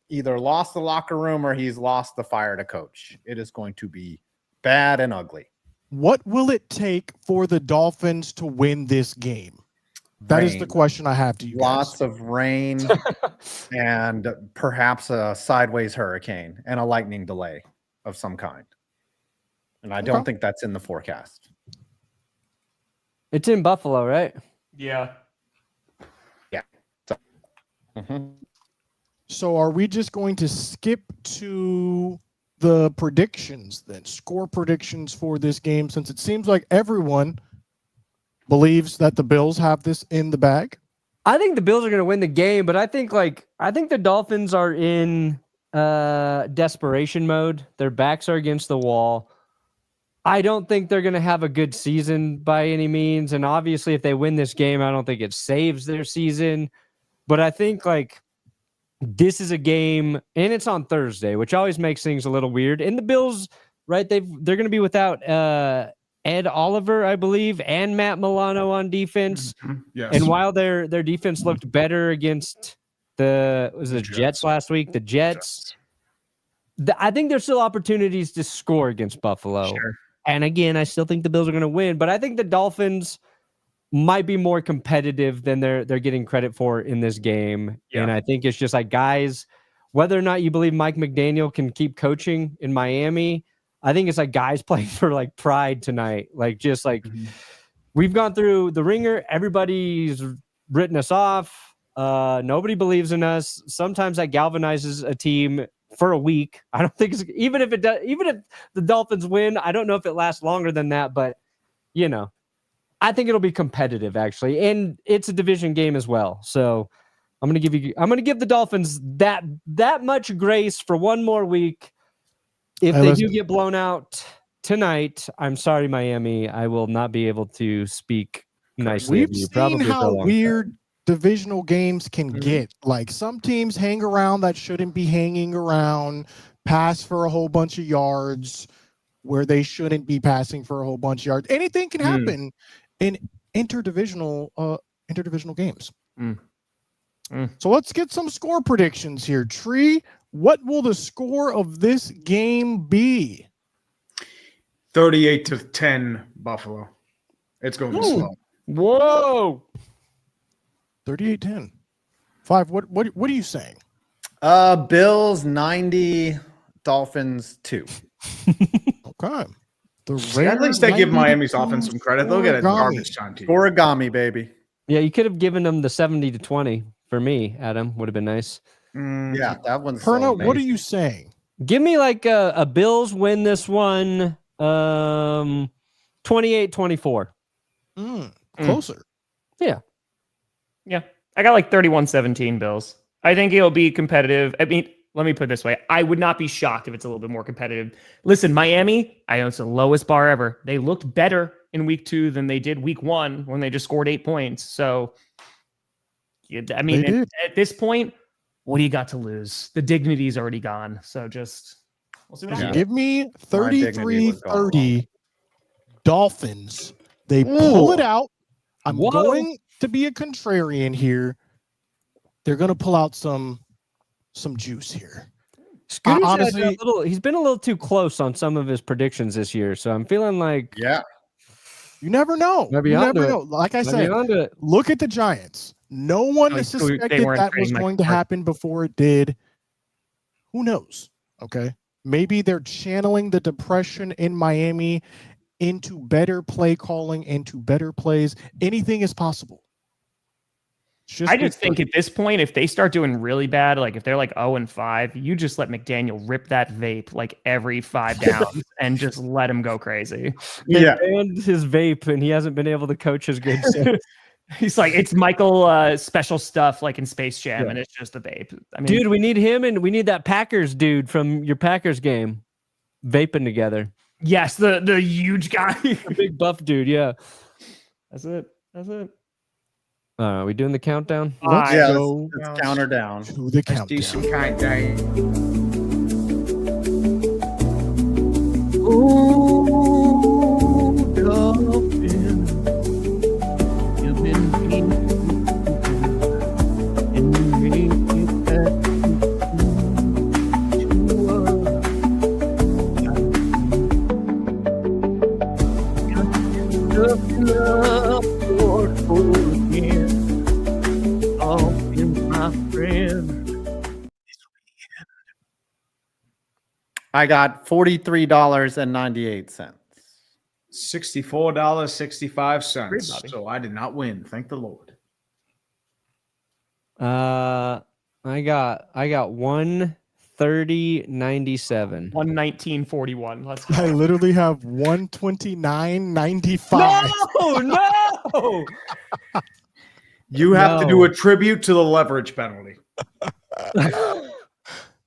either lost the locker room or he's lost the fire to coach. It is going to be bad and ugly. What will it take for the Dolphins to win this game? That is the question I have to you guys. Lots of rain and perhaps a sideways hurricane and a lightning delay of some kind. And I don't think that's in the forecast. It's in Buffalo, right? Yeah. Yeah. So are we just going to skip to the predictions then? Score predictions for this game, since it seems like everyone believes that the Bills have this in the bag? I think the Bills are going to win the game, but I think the Dolphins are in desperation mode. Their backs are against the wall. I don't think they're going to have a good season by any means. And obviously, if they win this game, I don't think it saves their season. But I think this is a game, and it's on Thursday, which always makes things a little weird. And the Bills, right? They're going to be without Ed Oliver, I believe, and Matt Milano on defense. Mm-hmm. Yes. And while their defense looked better against the Jets last week, the Jets. I think there's still opportunities to score against Buffalo. Sure. And again, I still think the Bills are going to win, but I think the Dolphins might be more competitive than they're getting credit for in this game. Yeah. And I think it's just guys, whether or not you believe Mike McDaniel can keep coaching in Miami, I think it's guys playing for pride tonight. We've gone through the ringer. Everybody's written us off. Nobody believes in us. Sometimes that galvanizes a team for a week. I don't think even if the Dolphins win, I don't know if it lasts longer than that, but I think it'll be competitive actually. And it's a division game as well. So I'm going to give the Dolphins that much grace for one more week. If they do get blown out tonight, I'm sorry, Miami. I will not be able to speak nicely. We've seen how weird divisional games can get. Some teams hang around that shouldn't be hanging around, pass for a whole bunch of yards where they shouldn't be passing for a whole bunch of yards. Anything can happen in interdivisional games. So let's get some score predictions here. Tree, what will the score of this game be? 38-10 Buffalo. It's going to be slow. Whoa. 38-10. 5. What are you saying? Bills 90, Dolphins 2. Okay. At least they give Miami's offense some credit. They'll get a garbage time team. Origami, baby. Yeah, you could have given them the 70-20 for me, Adam. Would have been nice. Yeah, that one's Perno, what are you saying? Give me a Bills win this one 28-24. Closer. Yeah. Yeah. I got 31-17 Bills. I think it'll be competitive. I mean, let me put it this way. I would not be shocked if it's a little bit more competitive. Listen, Miami, I know it's the lowest bar ever. They looked better in week 2 than they did week 1 when they just scored 8 points. So, I mean, at this point, what do you got to lose? The dignity's already gone. So we'll see what happens. Give me 33-30 Dolphins. They pull it out. I'm going to be a contrarian here. They're going to pull out some juice here. Scooter's honestly, he's been a little too close on some of his predictions this year, so I'm feeling you never know. You never know. Like I said, look at the Giants. No one suspected that was going to happen before it did. Who knows? Okay. Maybe they're channeling the depression in Miami into better play calling, into better plays. Anything is possible. I just think at this point, if they start doing really bad, like if they're like 0-5, you just let McDaniel rip that vape like every 5 downs and just let him go crazy. They banned his vape, and he hasn't been able to coach as good since. He's like, it's Michael special stuff like in Space Jam, and it's just a vape. I mean, Dude, we need him, and we need that Packers dude from your Packers game vaping together. yes, the huge guy. The big buff dude, yeah. That's it. Are we doing the countdown? Let's Yeah, go let's count her down. to the Let's do some countdown. countdown. I got $43.98. $64.65. Great, Bobby. So I did not win. Thank the Lord. I got 130.97. 119.41. Let's go. I literally have 129.95. No! You have to No. do a tribute to the leverage penalty.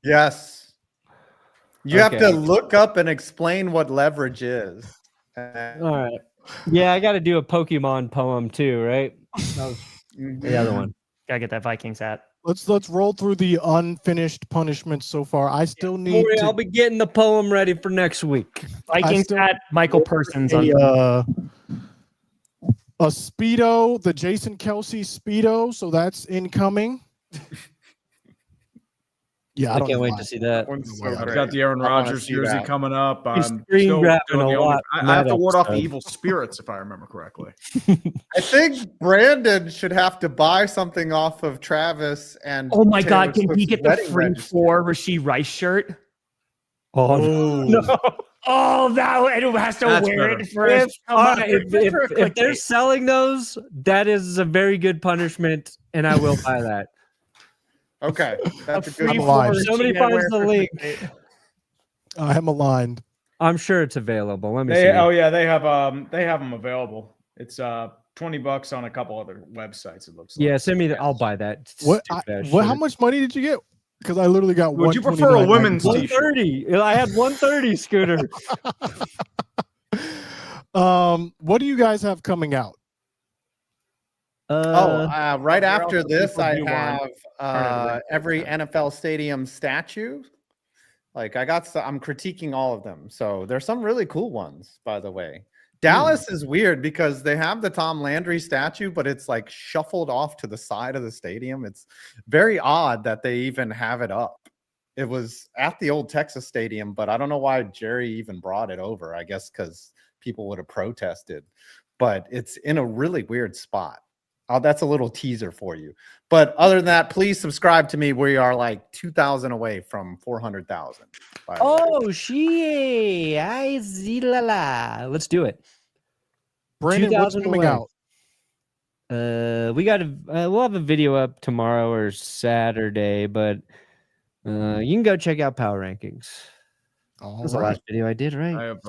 Yes. You have to Okay. look up and explain what leverage is. All right. Yeah, I got to do a Pokemon poem too, right? That was the other one. Gotta get that Vikings hat. Let's roll through the unfinished punishments so far. I still Don't need worry, to I'll be getting the poem ready for next week. Vikings still- hat, Michael Persons on. a Speedo, the Jason Kelsey Speedo, so that's incoming. Yeah, I don't can't know wait why. to see that. I've got the Aaron I wanna Rodgers see jersey that. coming up. He's I'm screen still grabbing doing a the only- lot in I have that to ward off the episode. evil spirits, if I remember correctly. I think Brandon should have to buy something off of Travis and. Oh my Taylor God! Can he Swift's get the wedding free registry. 4 Rashee Rice shirt? Oh, no. Oh, that it has to That's wear better. it for. If, Come all on, right, for if they're clickbait. selling those, that is a very good punishment, and I will buy that. Okay, that's a good free I'm one. alive. for Somebody Rashee finds wear the for link. clickbait. I am aligned. I'm sure it's available. Let me see. They have them available. It's $20 on a couple other websites. It looks like. Yeah, send me the. I'll buy that. What? Stupid ass How shit. much money did you get? Because I literally got. Would you prefer a women's 129.95. t-shirt? 130. I had 130, Scooter. What do you guys have coming out? Right after else do this, people I do have want? every NFL stadium statue. Like I'm critiquing all of them. So there's some really cool ones, by the way. Dallas is weird because they have the Tom Landry statue, but it's like shuffled off to the side of the stadium. It's very odd that they even have it up. It was at the old Texas Stadium, but I don't know why Jerry even brought it over. I guess because people would have protested. But it's in a really weird spot. That's a little teaser for you. But other than that, please subscribe to me. We are like 2,000 away from 400,000. Oh, she. I see la la. Let's do it. Brandon, what's 2,000 coming away. out? We got we'll have a video up tomorrow or Saturday, but you can go check out Power Rankings. All That was the right. last video I did, right? I have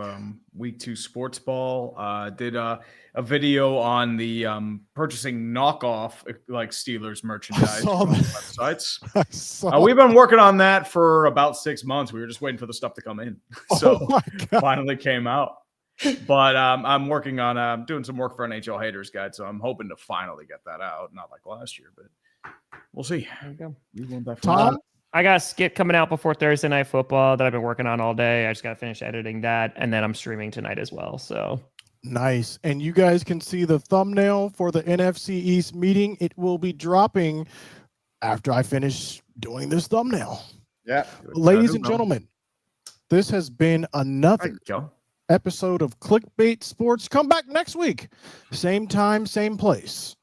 week 2 sports ball. Did a video on the purchasing knockoff like Steelers merchandise saw from that. websites. I saw We've been working on that for about 6 months. We were just waiting for the stuff to come in, so Oh my God. finally came out. But I'm working on doing some work for NHL Haters Guide, so I'm hoping to finally get that out. Not like last year, but we'll see. There you go. We want that Tom? I got a skit coming out before Thursday Night Football that I've been working on all day. I just got to finish editing that, and then I'm streaming tonight as well. So Nice. And you guys can see the thumbnail for the NFC East meeting. It will be dropping after I finish doing this thumbnail. Yeah. Ladies and gentlemen, this has been another Go. episode of Clickbait Sports. Come back next week. Same time, same place.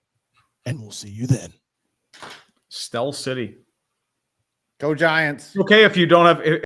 And we'll see you then. Stell City. Go Giants. Okay, if you don't have.